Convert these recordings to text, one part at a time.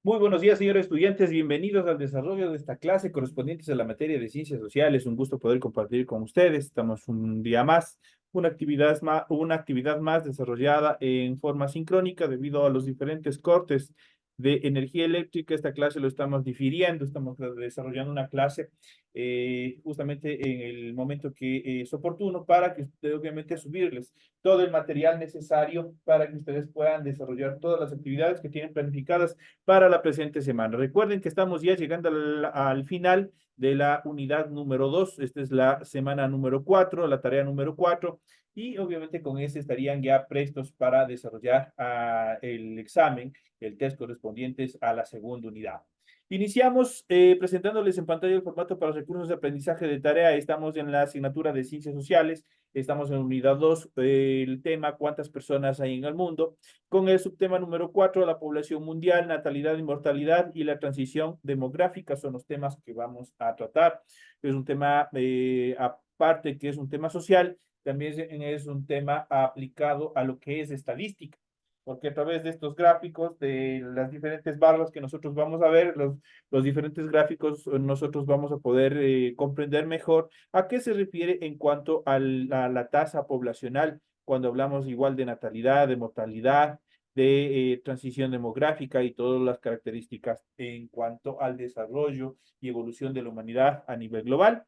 Muy buenos días, señores estudiantes. Bienvenidos al desarrollo de esta clase correspondientes a la materia de ciencias sociales. Un gusto poder compartir con ustedes. Estamos un día más, una actividad más desarrollada en forma sincrónica debido a los diferentes cortes de energía eléctrica. Esta clase lo estamos difiriendo, estamos desarrollando una clase justamente en el momento que es oportuno para que ustedes obviamente subirles todo el material necesario para que ustedes puedan desarrollar todas las actividades que tienen planificadas para la presente semana. Recuerden que estamos ya llegando al final de la unidad número 2. Esta es la semana número 4, la tarea número 4. Y obviamente con este estarían ya prestos para desarrollar el examen, el test correspondientes a la segunda unidad. Iniciamos presentándoles en pantalla el formato para los recursos de aprendizaje de tarea. Estamos en la asignatura de Ciencias Sociales. Estamos en unidad 2, el tema cuántas personas hay en el mundo, con el subtema número 4, la población mundial, natalidad y mortalidad y la transición demográfica son los temas que vamos a tratar. Es un tema, aparte que es un tema social, también es un tema aplicado a lo que es estadística, porque a través de estos gráficos, de las diferentes barras que nosotros vamos a ver, los diferentes gráficos, nosotros vamos a poder comprender mejor a qué se refiere en cuanto a la tasa poblacional, cuando hablamos igual de natalidad, de mortalidad, de transición demográfica y todas las características en cuanto al desarrollo y evolución de la humanidad a nivel global.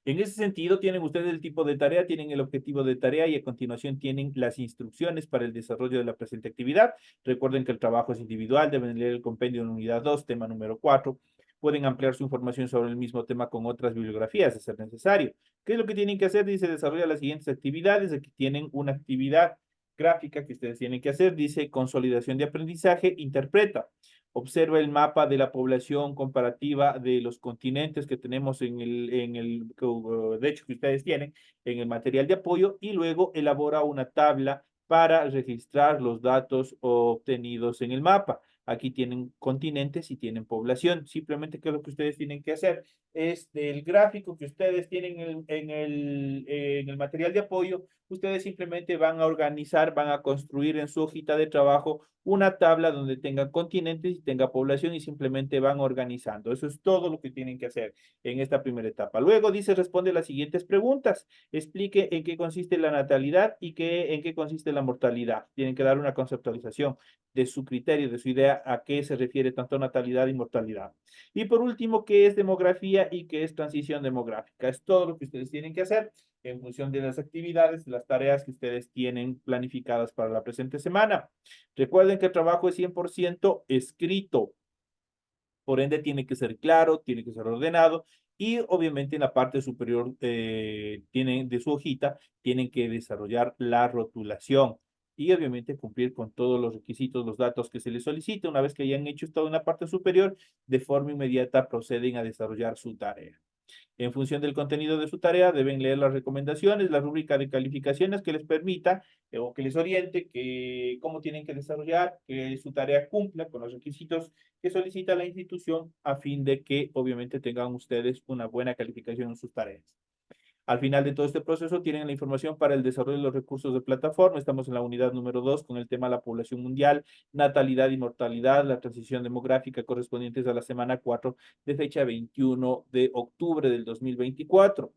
En ese sentido, tienen ustedes el tipo de tarea, tienen el objetivo de tarea y a continuación tienen las instrucciones para el desarrollo de la presente actividad. Recuerden que el trabajo es individual, deben leer el compendio en unidad 2, tema número 4. Pueden ampliar su información sobre el mismo tema con otras bibliografías, de ser necesario. ¿Qué es lo que tienen que hacer? Dice, desarrolla las siguientes actividades. Aquí tienen una actividad gráfica que ustedes tienen que hacer. Dice, consolidación de aprendizaje, interpreta. Observa el mapa de la población comparativa de los continentes que tenemos de hecho, que ustedes tienen en el material de apoyo y luego elabora una tabla para registrar los datos obtenidos en el mapa. Aquí tienen continentes y tienen población. Simplemente, ¿qué es lo que ustedes tienen que hacer? Es del gráfico que ustedes tienen en el material de apoyo, ustedes simplemente van a organizar, van a construir en su hojita de trabajo una tabla donde tengan continentes y tenga población y simplemente van organizando. Eso es todo lo que tienen que hacer en esta primera etapa. Luego dice, responde las siguientes preguntas. Explique en qué consiste la natalidad y en qué consiste la mortalidad. Tienen que dar una conceptualización de su criterio, de su idea, a qué se refiere tanto natalidad y mortalidad. Y por último, qué es demografía y qué es transición demográfica. Es todo lo que ustedes tienen que hacer en función de las actividades, de las tareas que ustedes tienen planificadas para la presente semana. Recuerden que el trabajo es 100% escrito, por ende tiene que ser claro, tiene que ser ordenado y obviamente en la parte superior de su hojita tienen que desarrollar la rotulación y obviamente cumplir con todos los requisitos, los datos que se les solicita. Una vez que hayan hecho esto en la parte superior, de forma inmediata proceden a desarrollar su tarea. En función del contenido de su tarea, deben leer las recomendaciones, la rúbrica de calificaciones que les permita o que les oriente cómo tienen que desarrollar, que su tarea cumpla con los requisitos que solicita la institución a fin de que obviamente tengan ustedes una buena calificación en sus tareas. Al final de todo este proceso tienen la información para el desarrollo de los recursos de plataforma. Estamos en la unidad número 2 con el tema la población mundial, natalidad y mortalidad, la transición demográfica correspondientes a la semana 4 de fecha 21 de octubre del 2024.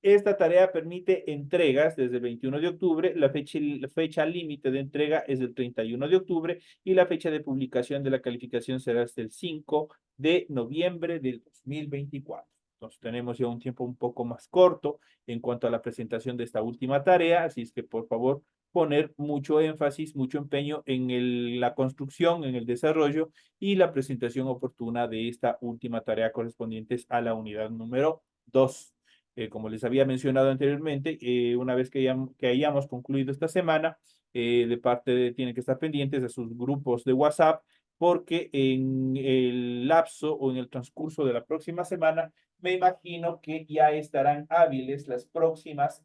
Esta tarea permite entregas desde el 21 de octubre, la fecha límite de entrega es del 31 de octubre y la fecha de publicación de la calificación será hasta el 5 de noviembre del 2024. Entonces tenemos ya un tiempo un poco más corto en cuanto a la presentación de esta última tarea, así es que por favor poner mucho énfasis, mucho empeño en la construcción, en el desarrollo y la presentación oportuna de esta última tarea correspondientes a la unidad número 2. Como les había mencionado anteriormente, una vez que hayamos concluido esta semana, tienen que estar pendientes de sus grupos de WhatsApp, porque en el lapso o en el transcurso de la próxima semana, me imagino que ya estarán hábiles las próximas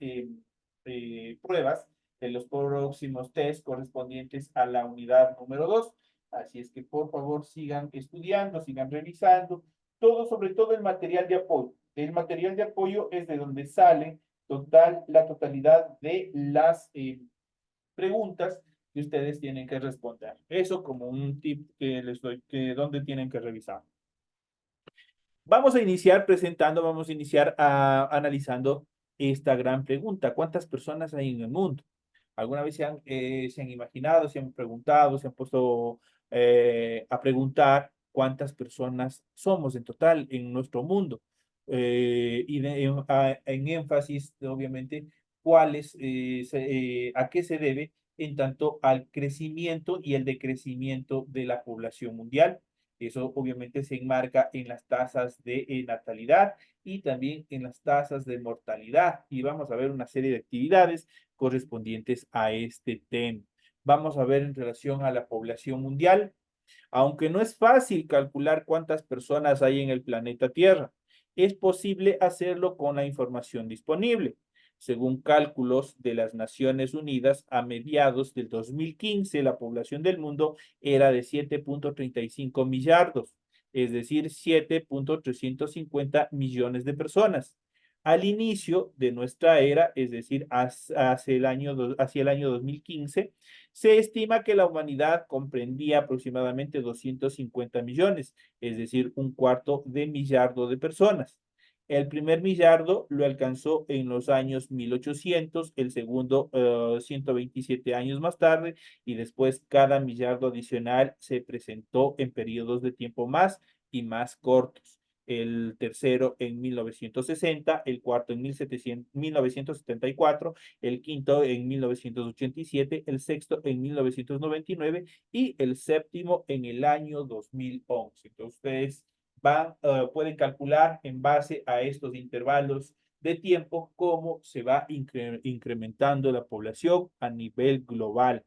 pruebas de los próximos test correspondientes a la unidad número 2. Así es que por favor sigan estudiando, sigan revisando, todo, sobre todo el material de apoyo. El material de apoyo es de donde sale la totalidad de las preguntas y ustedes tienen que responder. Eso como un tip que les doy, que donde tienen que revisar. Vamos a iniciar presentando, vamos a iniciar analizando esta gran pregunta. ¿Cuántas personas hay en el mundo? ¿Alguna vez se han imaginado, se han preguntado, se han puesto a preguntar cuántas personas somos en total en nuestro mundo? En énfasis, obviamente, a qué se debe en tanto al crecimiento y el decrecimiento de la población mundial. Eso obviamente se enmarca en las tasas de natalidad y también en las tasas de mortalidad. Y vamos a ver una serie de actividades correspondientes a este tema. Vamos a ver en relación a la población mundial, aunque no es fácil calcular cuántas personas hay en el planeta Tierra, es posible hacerlo con la información disponible. Según cálculos de las Naciones Unidas, a mediados del 2015, la población del mundo era de 7.35 millardos, es decir, 7.350 millones de personas. Al inicio de nuestra era, es decir, hacia el año 2015, se estima que la humanidad comprendía aproximadamente 250 millones, es decir, un cuarto de millardo de personas. El primer millardo lo alcanzó en los años 1800, el segundo 127 años más tarde, y después cada millardo adicional se presentó en periodos de tiempo más y más cortos. El tercero en 1960, el cuarto en 1974, el quinto en 1987, el sexto en 1999 y el séptimo en el año 2011. Entonces, ustedes pueden calcular en base a estos intervalos de tiempo cómo se va incrementando la población a nivel global.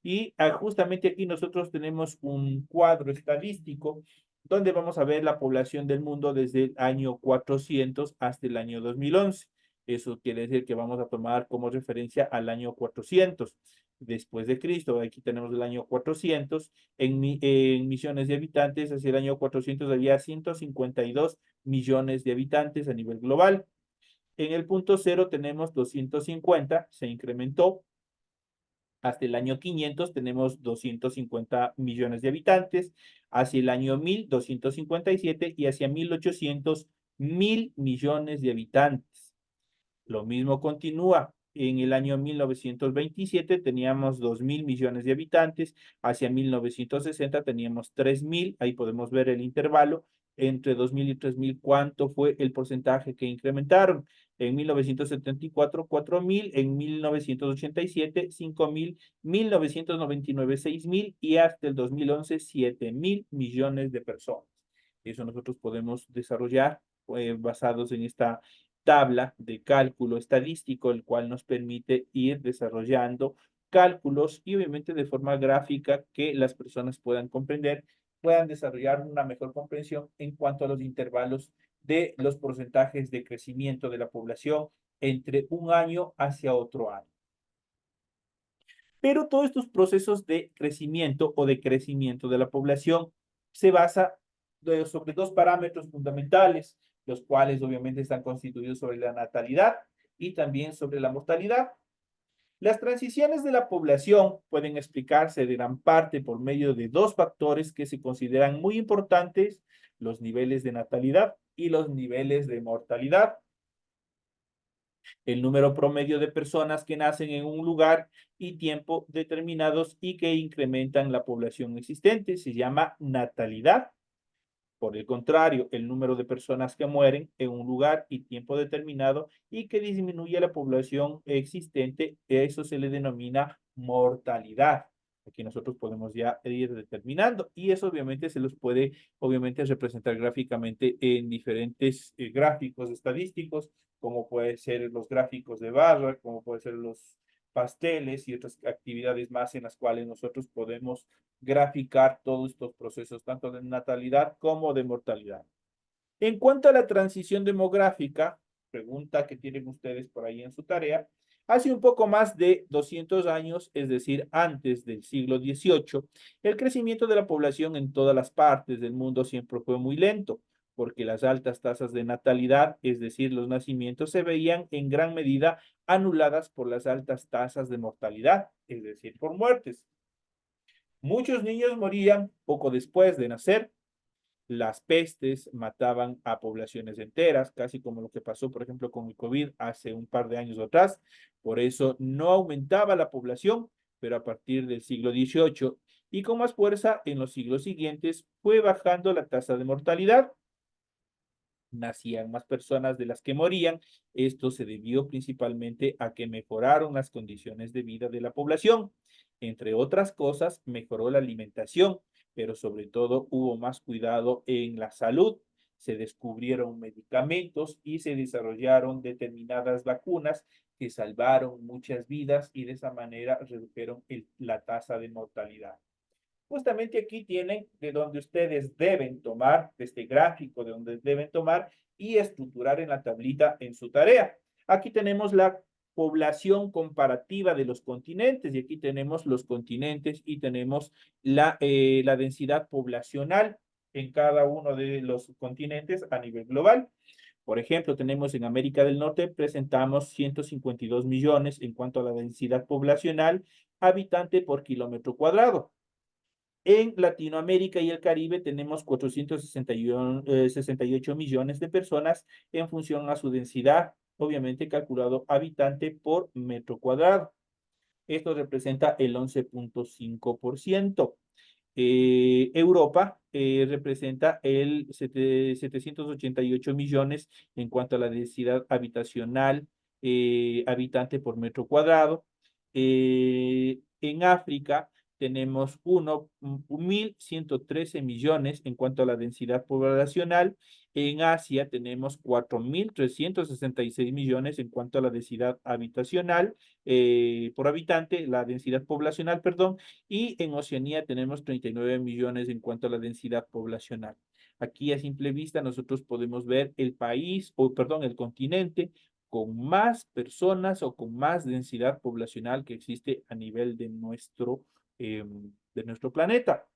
Y justamente aquí nosotros tenemos un cuadro estadístico donde vamos a ver la población del mundo desde el año 400 hasta el año 2011. Eso quiere decir que vamos a tomar como referencia al año 400 después de Cristo. Aquí tenemos el año 400. En millones de habitantes, hacia el año 400 había 152 millones de habitantes a nivel global. En el punto cero tenemos 250, se incrementó. Hasta el año 500 tenemos 250 millones de habitantes, hacia el año 1000, 257 y hacia 1800, 1000 millones de habitantes. Lo mismo continúa. En el año 1927 teníamos 2000 millones de habitantes, hacia 1960 teníamos 3000, ahí podemos ver el intervalo entre 2000 y 3000, cuánto fue el porcentaje que incrementaron. En 1974, 4000, en 1987, 5000, 1999, 6000 y hasta el 2011, 7000 millones de personas. Eso nosotros podemos desarrollar basados en esta tabla de cálculo estadístico, el cual nos permite ir desarrollando cálculos y obviamente de forma gráfica que las personas puedan comprender, puedan desarrollar una mejor comprensión en cuanto a los intervalos de los porcentajes de crecimiento de la población entre un año hacia otro año. Pero todos estos procesos de crecimiento o decrecimiento de la población se basa sobre dos parámetros fundamentales, los cuales obviamente están constituidos sobre la natalidad y también sobre la mortalidad. Las transiciones de la población pueden explicarse de gran parte por medio de dos factores que se consideran muy importantes: los niveles de natalidad y los niveles de mortalidad. El número promedio de personas que nacen en un lugar y tiempo determinados y que incrementan la población existente se llama natalidad. Por el contrario, el número de personas que mueren en un lugar y tiempo determinado y que disminuye la población existente, eso se le denomina mortalidad. Aquí nosotros podemos ya ir determinando y eso obviamente se los puede obviamente representar gráficamente en diferentes gráficos estadísticos, como puede ser los gráficos de barra, como puede ser los pasteles y otras actividades más en las cuales nosotros podemos graficar todos estos procesos, tanto de natalidad como de mortalidad. En cuanto a la transición demográfica, pregunta que tienen ustedes por ahí en su tarea, hace un poco más de 200 años, es decir, antes del siglo XVIII, el crecimiento de la población en todas las partes del mundo siempre fue muy lento, porque las altas tasas de natalidad, es decir, los nacimientos, se veían en gran medida anuladas por las altas tasas de mortalidad, es decir, por muertes. Muchos niños morían poco después de nacer. Las pestes mataban a poblaciones enteras, casi como lo que pasó, por ejemplo, con el COVID hace un par de años atrás. Por eso no aumentaba la población, pero a partir del siglo XVIII y con más fuerza en los siglos siguientes fue bajando la tasa de mortalidad. Nacían más personas de las que morían. Esto se debió principalmente a que mejoraron las condiciones de vida de la población. Entre otras cosas, mejoró la alimentación, pero sobre todo hubo más cuidado en la salud. Se descubrieron medicamentos y se desarrollaron determinadas vacunas que salvaron muchas vidas y de esa manera redujeron la tasa de mortalidad. Justamente aquí tienen de donde ustedes deben tomar, de este gráfico de donde deben tomar y estructurar en la tablita en su tarea. Aquí tenemos la población comparativa de los continentes y aquí tenemos los continentes y tenemos la densidad poblacional en cada uno de los continentes a nivel global. Por ejemplo, tenemos en América del Norte, presentamos 152 millones en cuanto a la densidad poblacional habitante por kilómetro cuadrado. En Latinoamérica y el Caribe tenemos 468 millones de personas en función a su densidad, obviamente calculado habitante por metro cuadrado. Esto representa el 11.5%. Europa representa el 788 millones en cuanto a la densidad habitacional habitante por metro cuadrado. En África tenemos 1.113 millones en cuanto a la densidad poblacional. En Asia tenemos 4.366 millones en cuanto a la densidad habitacional por habitante, la densidad poblacional, perdón, y en Oceanía tenemos 39 millones en cuanto a la densidad poblacional. Aquí a simple vista nosotros podemos ver el país, o perdón, el continente con más personas o con más densidad poblacional que existe a nivel de nuestro planeta.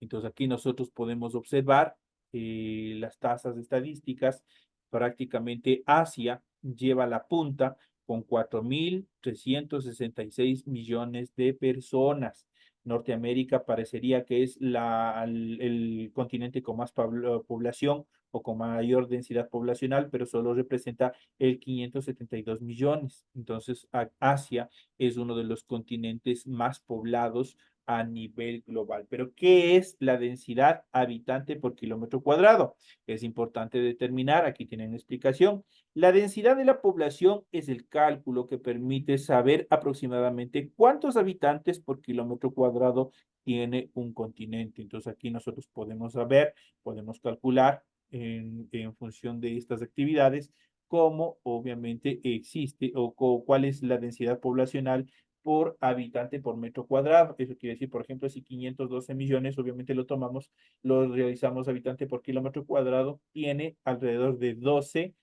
Entonces aquí nosotros podemos observar las tasas estadísticas. Prácticamente Asia lleva la punta con 4.366 millones de personas. Norteamérica parecería que es el continente con más población o con mayor densidad poblacional, pero solo representa el 572 millones. Entonces, Asia es uno de los continentes más poblados a nivel global. Pero, ¿qué es la densidad habitante por kilómetro cuadrado? Es importante determinar, aquí tienen explicación. La densidad de la población es el cálculo que permite saber aproximadamente cuántos habitantes por kilómetro cuadrado tiene un continente. Entonces, aquí nosotros podemos saber, podemos calcular en función de estas actividades cómo obviamente existe o cuál es la densidad poblacional por habitante por metro cuadrado. Eso quiere decir, por ejemplo, si 512 millones, obviamente lo tomamos, lo realizamos habitante por kilómetro cuadrado, tiene alrededor de 12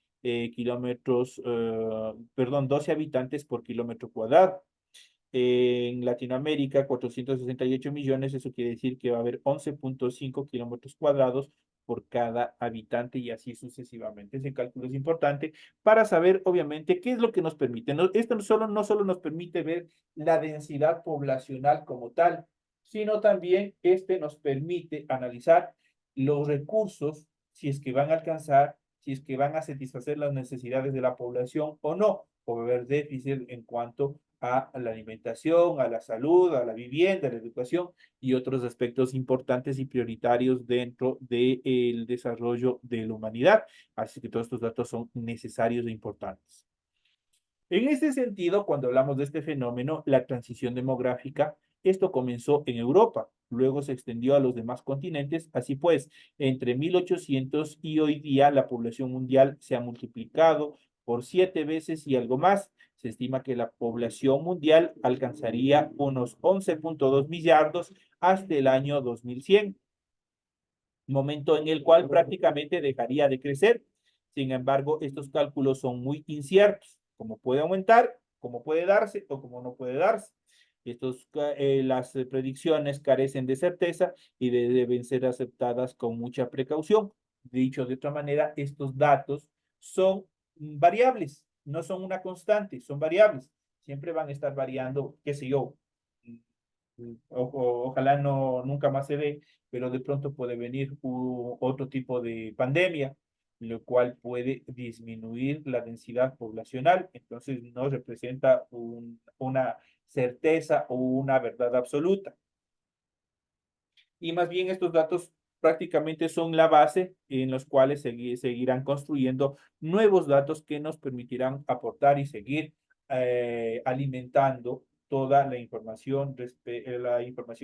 perdón, 12 habitantes por kilómetro cuadrado. En Latinoamérica, 468 millones, eso quiere decir que va a haber 11.5 kilómetros cuadrados por cada habitante y así sucesivamente. Ese cálculo es importante para saber, obviamente, qué es lo que nos permite. Esto no solo nos permite ver la densidad poblacional como tal, sino también este nos permite analizar los recursos, si es que van a alcanzar, si es que van a satisfacer las necesidades de la población o no, o haber déficit en cuanto a la alimentación, a la salud, a la vivienda, a la educación y otros aspectos importantes y prioritarios dentro del desarrollo de la humanidad. Así que todos estos datos son necesarios e importantes. En este sentido, cuando hablamos de este fenómeno, la transición demográfica, esto comenzó en Europa, luego se extendió a los demás continentes. Así pues, entre 1800 y hoy día la población mundial se ha multiplicado por 7 veces y algo más. Se estima que la población mundial alcanzaría unos 11.2 millardos hasta el año 2100, momento en el cual prácticamente dejaría de crecer. Sin embargo, estos cálculos son muy inciertos, como puede aumentar, como puede darse o como no puede darse. Las predicciones carecen de certeza y deben ser aceptadas con mucha precaución. Dicho de otra manera, estos datos son variables, no son una constante, son variables. Siempre van a estar variando, qué sé yo, ojalá no, nunca más se dé, pero de pronto puede venir otro tipo de pandemia, lo cual puede disminuir la densidad poblacional, entonces no representa una certeza o una verdad absoluta. Y más bien estos datos prácticamente son la base en los cuales seguirán construyendo nuevos datos que nos permitirán aportar y seguir alimentando toda la información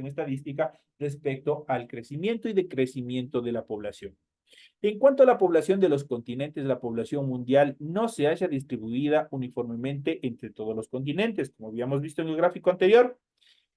estadística respecto al crecimiento y decrecimiento de la población. En cuanto a la población de los continentes, la población mundial no se halla distribuida uniformemente entre todos los continentes, como habíamos visto en el gráfico anterior.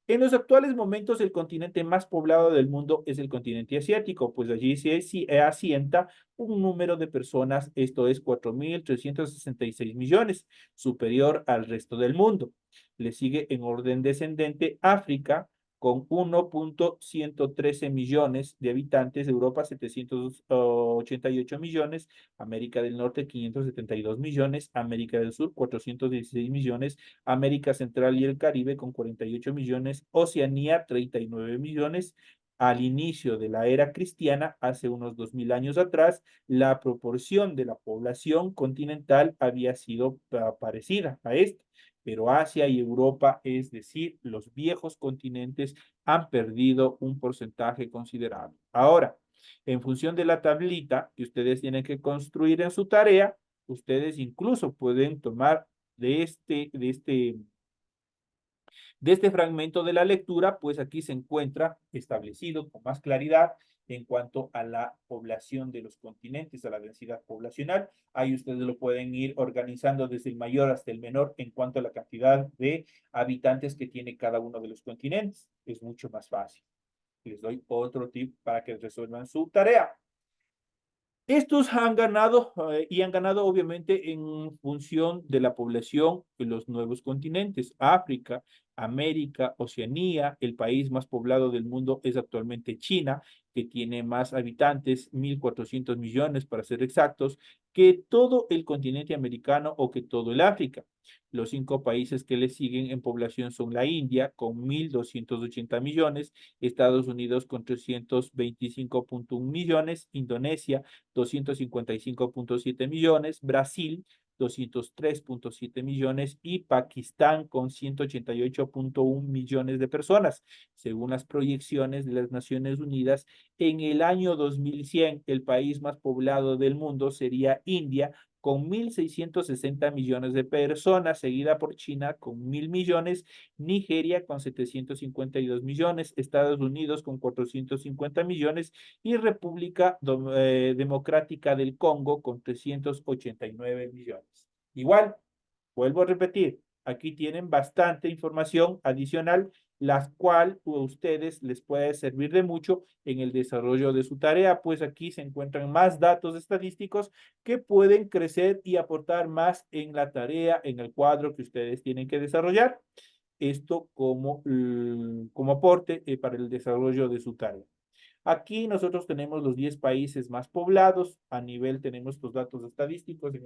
En los actuales momentos, el continente más poblado del mundo es el continente asiático, pues allí se asienta un número de personas, esto es 4.366 millones, superior al resto del mundo. Le sigue en orden descendente África, con 1.113 millones de habitantes, Europa 788 millones, América del Norte 572 millones, América del Sur 416 millones, América Central y el Caribe con 48 millones, Oceanía 39 millones. Al inicio de la era cristiana, hace unos 2000 años atrás, la proporción de la población continental había sido parecida a esta, pero Asia y Europa, es decir, los viejos continentes, han perdido un porcentaje considerable. Ahora, en función de la tablita que ustedes tienen que construir en su tarea, ustedes incluso pueden tomar de este fragmento de la lectura, pues aquí se encuentra establecido con más claridad en cuanto a la población de los continentes, a la densidad poblacional. Ahí ustedes lo pueden ir organizando desde el mayor hasta el menor en cuanto a la cantidad de habitantes que tiene cada uno de los continentes. Es mucho más fácil. Les doy otro tip para que resuelvan su tarea. Estos han ganado y han ganado obviamente en función de la población de los nuevos continentes. África, América, Oceanía, el país más poblado del mundo es actualmente China, que tiene más habitantes, 1.400 millones para ser exactos, que todo el continente americano o que todo el África. Los 5 países que le siguen en población son la India con 1.280 millones, Estados Unidos con 325.1 millones, Indonesia 255.7 millones, Brasil 203.7 millones y Pakistán con 188.1 millones de personas. Según las proyecciones de las Naciones Unidas, en el año 2100 el país más poblado del mundo sería India con 1.660 millones de personas, seguida por China con 1.000 millones, Nigeria con 752 millones, Estados Unidos con 450 millones y República Democrática del Congo con 389 millones. Igual, vuelvo a repetir, aquí tienen bastante información adicional, la cual a ustedes les puede servir de mucho en el desarrollo de su tarea, pues aquí se encuentran más datos estadísticos que pueden crecer y aportar más en la tarea, en el cuadro que ustedes tienen que desarrollar. Esto como aporte para el desarrollo de su tarea. Aquí nosotros tenemos los 10 países más poblados. A nivel tenemos los datos estadísticos en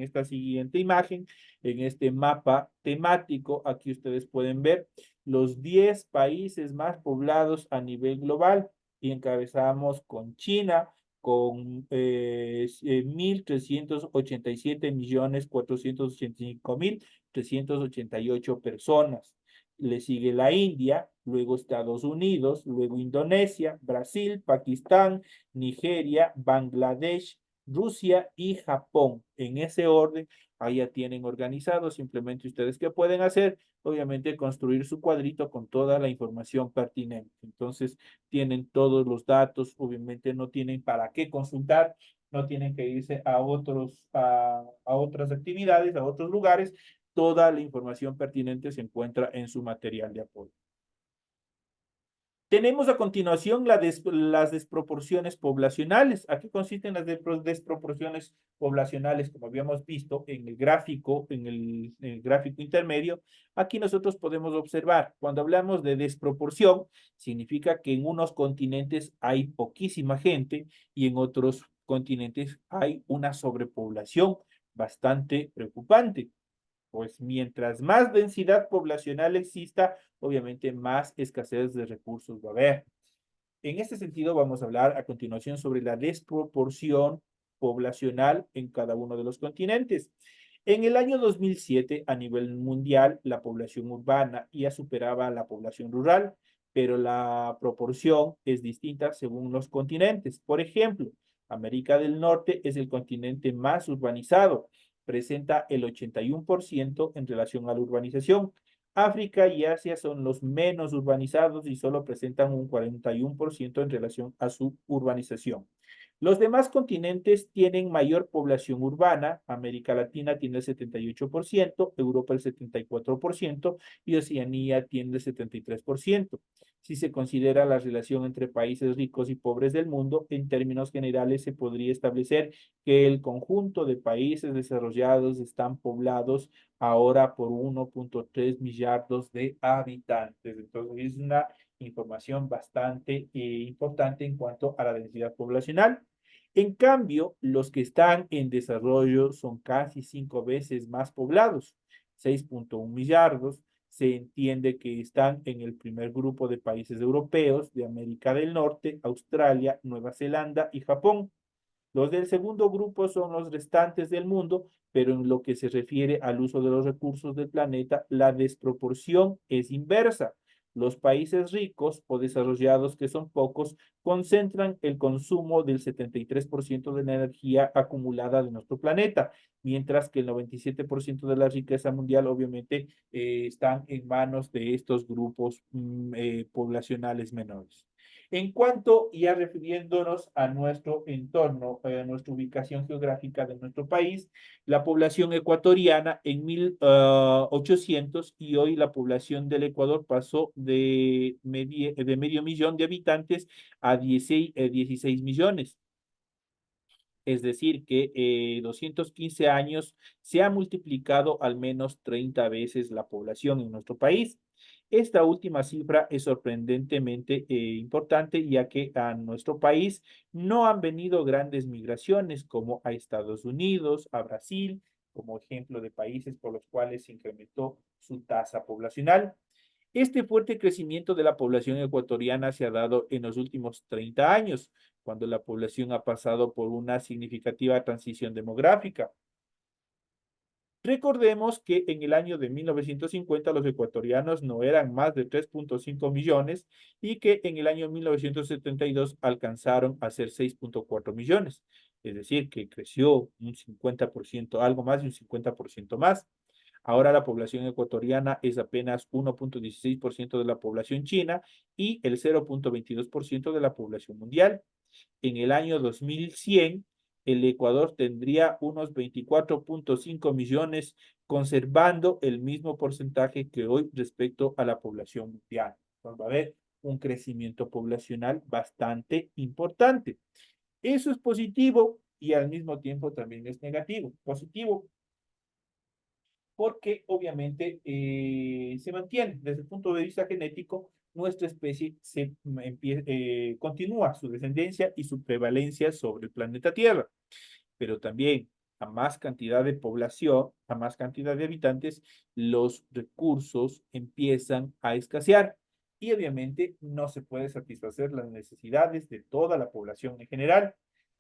esta siguiente imagen, en este mapa temático. Aquí ustedes pueden ver los 10 países más poblados a nivel global y encabezamos con China con 1.387.485.388 personas. Le sigue la India, luego Estados Unidos, luego Indonesia, Brasil, Pakistán, Nigeria, Bangladesh, Rusia y Japón. En ese orden, ahí ya tienen organizado. Simplemente ustedes qué pueden hacer, obviamente construir su cuadrito con toda la información pertinente. Entonces, tienen todos los datos, obviamente no tienen para qué consultar, no tienen que irse a otras actividades, a otros lugares. Toda la información pertinente se encuentra en su material de apoyo. Tenemos a continuación las desproporciones poblacionales. ¿A qué consisten las desproporciones poblacionales? Como habíamos visto en el gráfico, en el gráfico intermedio, aquí nosotros podemos observar, cuando hablamos de desproporción, significa que en unos continentes hay poquísima gente y en otros continentes hay una sobrepoblación bastante preocupante. Pues mientras más densidad poblacional exista, obviamente más escasez de recursos va a haber. En este sentido, vamos a hablar a continuación sobre la desproporción poblacional en cada uno de los continentes. En el año 2007, a nivel mundial, la población urbana ya superaba a la población rural, pero la proporción es distinta según los continentes. Por ejemplo, América del Norte es el continente más urbanizado, presenta el 81% en relación a la urbanización. África y Asia son los menos urbanizados y solo presentan un 41% en relación a su urbanización. Los demás continentes tienen mayor población urbana. América Latina tiene el 78%, Europa el 74% y Oceanía tiene el 73%. Si se considera la relación entre países ricos y pobres del mundo, en términos generales se podría establecer que el conjunto de países desarrollados están poblados ahora por 1.3 millardos de habitantes. Entonces es una información bastante importante en cuanto a la densidad poblacional. En cambio, los que están en desarrollo son casi 5 veces más poblados, 6.1 millardos. Se entiende que están en el primer grupo de países europeos, de América del Norte, Australia, Nueva Zelanda y Japón. Los del segundo grupo son los restantes del mundo, pero en lo que se refiere al uso de los recursos del planeta, la desproporción es inversa. Los países ricos o desarrollados, que son pocos, concentran el consumo del 73% de la energía acumulada de nuestro planeta, mientras que el 97% de la riqueza mundial obviamente están en manos de estos grupos poblacionales menores. En cuanto, ya refiriéndonos a nuestro entorno, a nuestra ubicación geográfica de nuestro país, la población ecuatoriana en 1800 y hoy la población del Ecuador pasó de medio millón de habitantes a 16 millones. Es decir, que 215 años se ha multiplicado al menos 30 veces la población en nuestro país. Esta última cifra es sorprendentemente importante, ya que a nuestro país no han venido grandes migraciones como a Estados Unidos, a Brasil, como ejemplo de países por los cuales se incrementó su tasa poblacional. Este fuerte crecimiento de la población ecuatoriana se ha dado en los últimos 30 años, cuando la población ha pasado por una significativa transición demográfica. Recordemos que en el año de 1950 los ecuatorianos no eran más de 3.5 millones y que en el año 1972 alcanzaron a ser 6.4 millones. Es decir, que creció un 50%, algo más de un 50% más. Ahora la población ecuatoriana es apenas 1.16% de la población china y el 0.22% de la población mundial. En el año 2100, el Ecuador tendría unos 24.5 millones, conservando el mismo porcentaje que hoy respecto a la población mundial. Entonces va a haber un crecimiento poblacional bastante importante. Eso es positivo y al mismo tiempo también es negativo. Positivo porque obviamente se mantiene desde el punto de vista genético, nuestra especie continúa su descendencia y su prevalencia sobre el planeta Tierra, pero también a más cantidad de población, a más cantidad de habitantes, los recursos empiezan a escasear y obviamente no se puede satisfacer las necesidades de toda la población en general.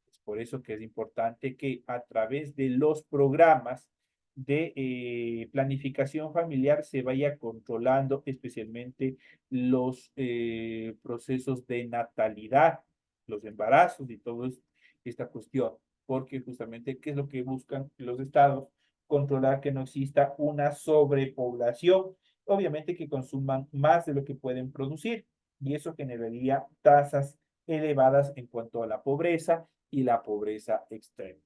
Es por eso que es importante que a través de los programas de planificación familiar se vaya controlando especialmente los procesos de natalidad, los embarazos y toda esta cuestión, porque justamente, ¿qué es lo que buscan los estados? Controlar que no exista una sobrepoblación, obviamente que consuman más de lo que pueden producir, y eso generaría tasas elevadas en cuanto a la pobreza y la pobreza extrema.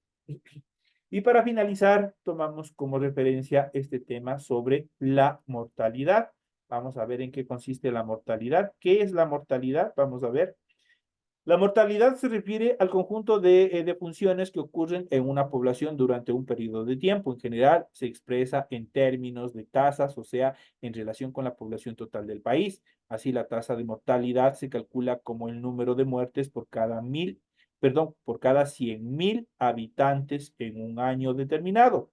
Y para finalizar, tomamos como referencia este tema sobre la mortalidad. Vamos a ver en qué consiste la mortalidad. ¿Qué es la mortalidad? Vamos a ver. La mortalidad se refiere al conjunto de funciones que ocurren en una población durante un periodo de tiempo. En general, se expresa en términos de tasas, o sea, en relación con la población total del país. Así, la tasa de mortalidad se calcula como el número de muertes por cada por cada 100.000 habitantes en un año determinado.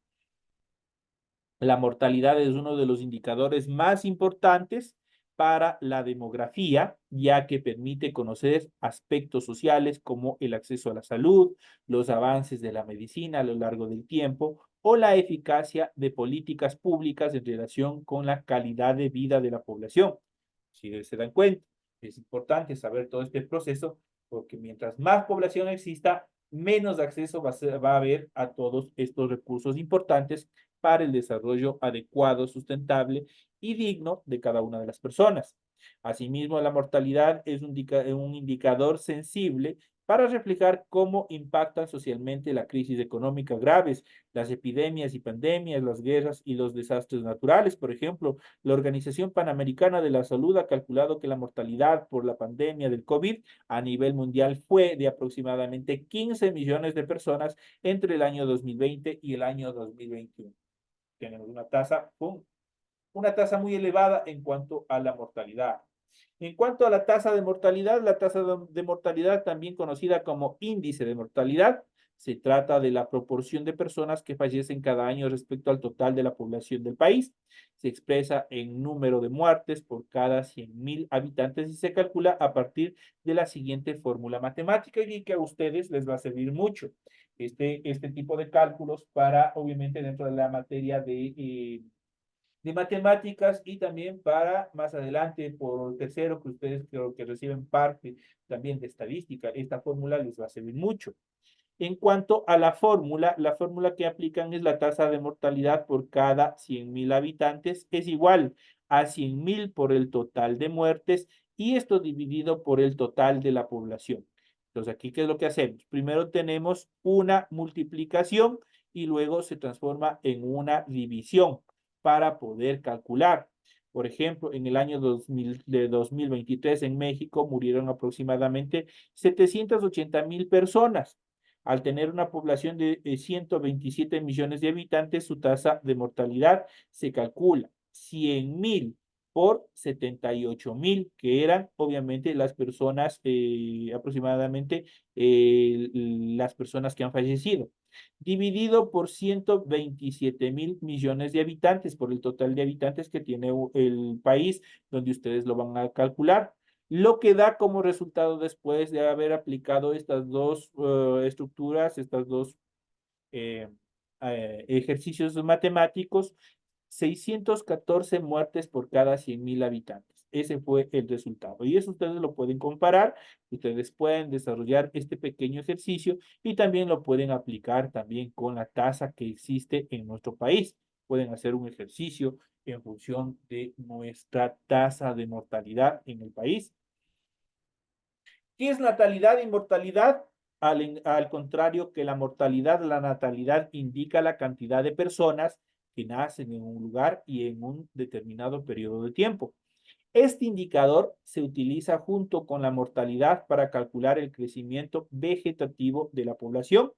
La mortalidad es uno de los indicadores más importantes para la demografía, ya que permite conocer aspectos sociales como el acceso a la salud, los avances de la medicina a lo largo del tiempo o la eficacia de políticas públicas en relación con la calidad de vida de la población. Si se dan cuenta, es importante saber todo este proceso porque mientras más población exista, menos acceso va a haber a todos estos recursos importantes para el desarrollo adecuado, sustentable y digno de cada una de las personas. Asimismo, la mortalidad es un indicador sensible para reflejar cómo impactan socialmente la crisis económica graves, las epidemias y pandemias, las guerras y los desastres naturales. Por ejemplo, la Organización Panamericana de la Salud ha calculado que la mortalidad por la pandemia del COVID a nivel mundial fue de aproximadamente 15 millones de personas entre el año 2020 y el año 2021. Tenemos una tasa muy elevada en cuanto a la mortalidad. En cuanto a la tasa de mortalidad, la tasa de mortalidad, también conocida como índice de mortalidad, se trata de la proporción de personas que fallecen cada año respecto al total de la población del país. Se expresa en número de muertes por cada 100.000 habitantes y se calcula a partir de la siguiente fórmula matemática y que a ustedes les va a servir mucho este tipo de cálculos para, obviamente, dentro de la materia de matemáticas y también para más adelante por tercero que ustedes creo que reciben parte también de estadística. Esta fórmula les va a servir mucho. En cuanto a la fórmula que aplican es la tasa de mortalidad por cada 100.000 habitantes es igual a 100.000 por el total de muertes y esto dividido por el total de la población. Entonces, aquí, ¿qué es lo que hacemos? Primero tenemos una multiplicación y luego se transforma en una división para poder calcular. Por ejemplo, en el año 2023 en México murieron aproximadamente 780.000 personas. Al tener una población de 127 millones de habitantes, su tasa de mortalidad se calcula 100.000 por 78.000, que eran obviamente las personas, aproximadamente las personas que han fallecido, dividido por 127.000 millones de habitantes, por el total de habitantes que tiene el país, donde ustedes lo van a calcular. Lo que da como resultado después de haber aplicado estas dos estructuras, estos dos eh, ejercicios matemáticos, 614 muertes por cada 100.000 habitantes. Ese fue el resultado. Y eso ustedes lo pueden comparar, ustedes pueden desarrollar este pequeño ejercicio y también lo pueden aplicar también con la tasa que existe en nuestro país. Pueden hacer un ejercicio en función de nuestra tasa de mortalidad en el país. ¿Qué es natalidad y mortalidad? Al contrario que la mortalidad, la natalidad indica la cantidad de personas que nacen en un lugar y en un determinado periodo de tiempo. Este indicador se utiliza junto con la mortalidad para calcular el crecimiento vegetativo de la población.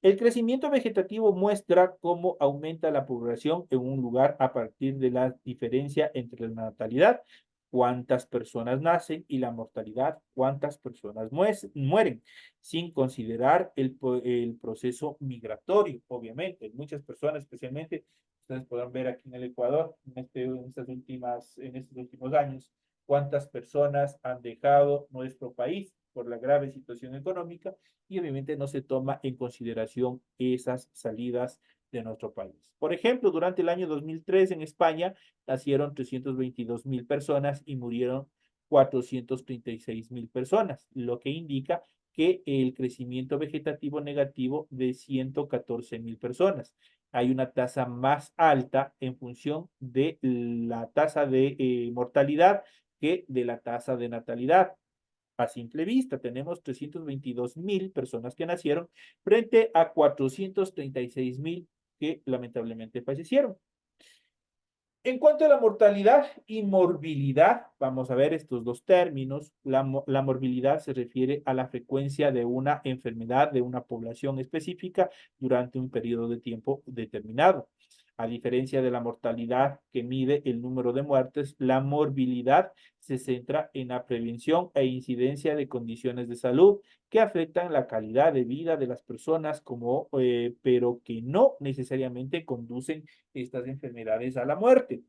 El crecimiento vegetativo muestra cómo aumenta la población en un lugar a partir de la diferencia entre la natalidad, cuántas personas nacen, y la mortalidad, cuántas personas mueren, sin considerar el proceso migratorio, obviamente. Muchas personas, especialmente, ustedes podrán ver aquí en el Ecuador, en estos últimos años, cuántas personas han dejado nuestro país por la grave situación económica y obviamente no se toma en consideración esas salidas de nuestro país. Por ejemplo, durante el año 2003 en España nacieron 322.000 personas y murieron 436.000 personas, lo que indica que el crecimiento vegetativo negativo de 114.000 personas. Hay una tasa más alta en función de la tasa de mortalidad que de la tasa de natalidad. A simple vista, tenemos 322.000 personas que nacieron frente a 436.000 que lamentablemente fallecieron. En cuanto a la mortalidad y morbilidad, vamos a ver estos dos términos. La morbilidad se refiere a la frecuencia de una enfermedad de una población específica durante un periodo de tiempo determinado. A diferencia de la mortalidad que mide el número de muertes, la morbilidad se centra en la prevención e incidencia de condiciones de salud que afectan la calidad de vida de las personas, pero que no necesariamente conducen estas enfermedades a la muerte.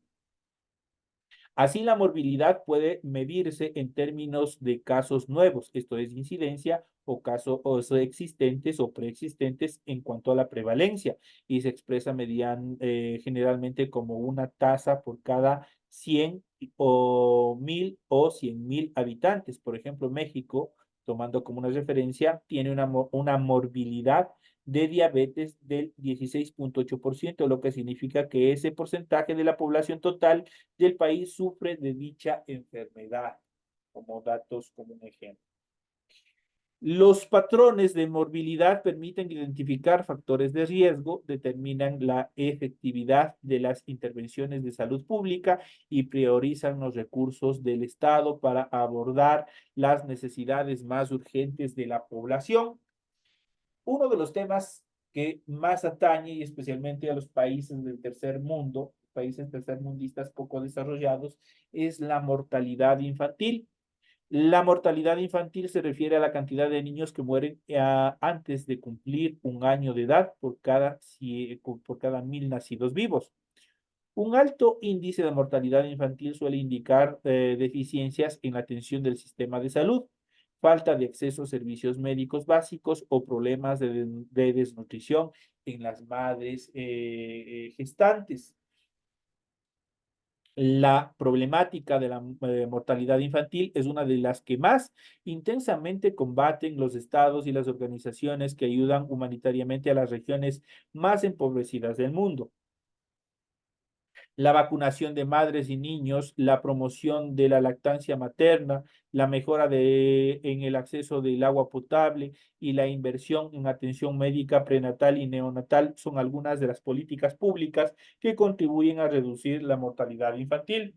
Así, la morbilidad puede medirse en términos de casos nuevos, esto es incidencia o casos existentes o preexistentes en cuanto a la prevalencia, y se expresa generalmente como una tasa por cada 100 o 1000 o 100.000 habitantes. Por ejemplo, México, tomando como una referencia, tiene una morbilidad de diabetes del 16,8%, lo que significa que ese porcentaje de la población total del país sufre de dicha enfermedad, como datos, como un ejemplo. Los patrones de morbilidad permiten identificar factores de riesgo, determinan la efectividad de las intervenciones de salud pública y priorizan los recursos del Estado para abordar las necesidades más urgentes de la población. Uno de los temas que más atañe, y especialmente a los países del tercer mundo, países tercermundistas poco desarrollados, es la mortalidad infantil. La mortalidad infantil se refiere a la cantidad de niños que mueren antes de cumplir un año de edad por cada 1000 nacidos vivos. Un alto índice de mortalidad infantil suele indicar deficiencias en la atención del sistema de salud, falta de acceso a servicios médicos básicos o problemas de desnutrición en las madres gestantes. La problemática de la mortalidad infantil es una de las que más intensamente combaten los estados y las organizaciones que ayudan humanitariamente a las regiones más empobrecidas del mundo. La vacunación de madres y niños, la promoción de la lactancia materna, la mejora en el acceso del agua potable y la inversión en atención médica prenatal y neonatal son algunas de las políticas públicas que contribuyen a reducir la mortalidad infantil.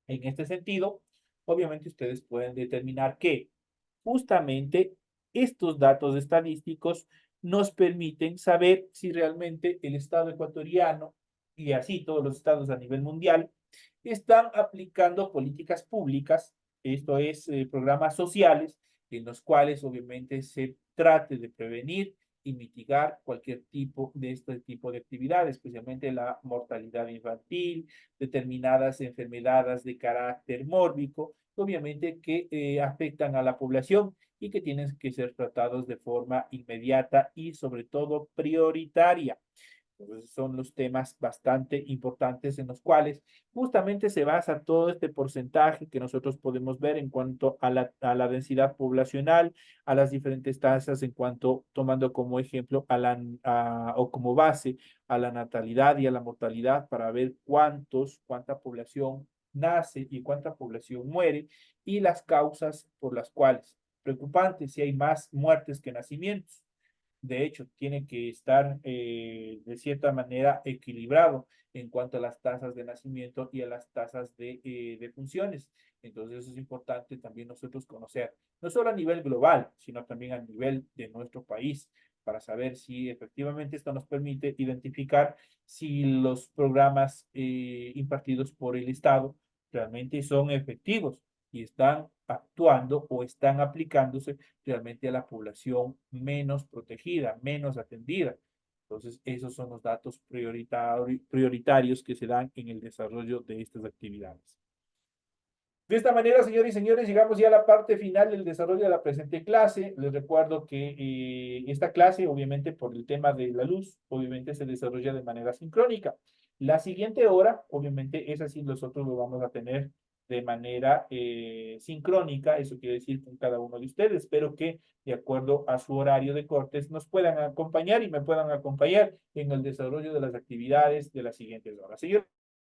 En este sentido, obviamente ustedes pueden determinar que justamente estos datos estadísticos nos permiten saber si realmente el Estado ecuatoriano y así todos los estados a nivel mundial están aplicando políticas públicas, esto es, programas sociales, en los cuales obviamente se trate de prevenir y mitigar cualquier tipo de este tipo de actividades, especialmente la mortalidad infantil, determinadas enfermedades de carácter mórbico, obviamente que afectan a la población y que tienen que ser tratados de forma inmediata y sobre todo prioritaria. Entonces son los temas bastante importantes en los cuales justamente se basa todo este porcentaje que nosotros podemos ver en cuanto a la densidad poblacional, a las diferentes tasas en cuanto, tomando como ejemplo o como base a la natalidad y a la mortalidad para ver cuánta población nace y cuánta población muere y las causas por las cuales. Preocupante si hay más muertes que nacimientos. De hecho, tiene que estar de cierta manera equilibrado en cuanto a las tasas de nacimiento y a las tasas de funciones. Entonces, eso es importante también nosotros conocer, no solo a nivel global, sino también a nivel de nuestro país, para saber si efectivamente esto nos permite identificar si los programas impartidos por el Estado realmente son efectivos y están actuando o están aplicándose realmente a la población menos protegida, menos atendida. Entonces, esos son los datos prioritarios que se dan en el desarrollo de estas actividades. De esta manera, señores y señores, llegamos ya a la parte final del desarrollo de la presente clase. Les recuerdo que esta clase, obviamente por el tema de la luz, obviamente se desarrolla de manera sincrónica. La siguiente hora, obviamente, es así, nosotros lo vamos a tener de manera sincrónica, eso quiere decir con cada uno de ustedes. Espero que, de acuerdo a su horario de cortes, nos puedan acompañar y me puedan acompañar en el desarrollo de las actividades de las siguientes horas. Señor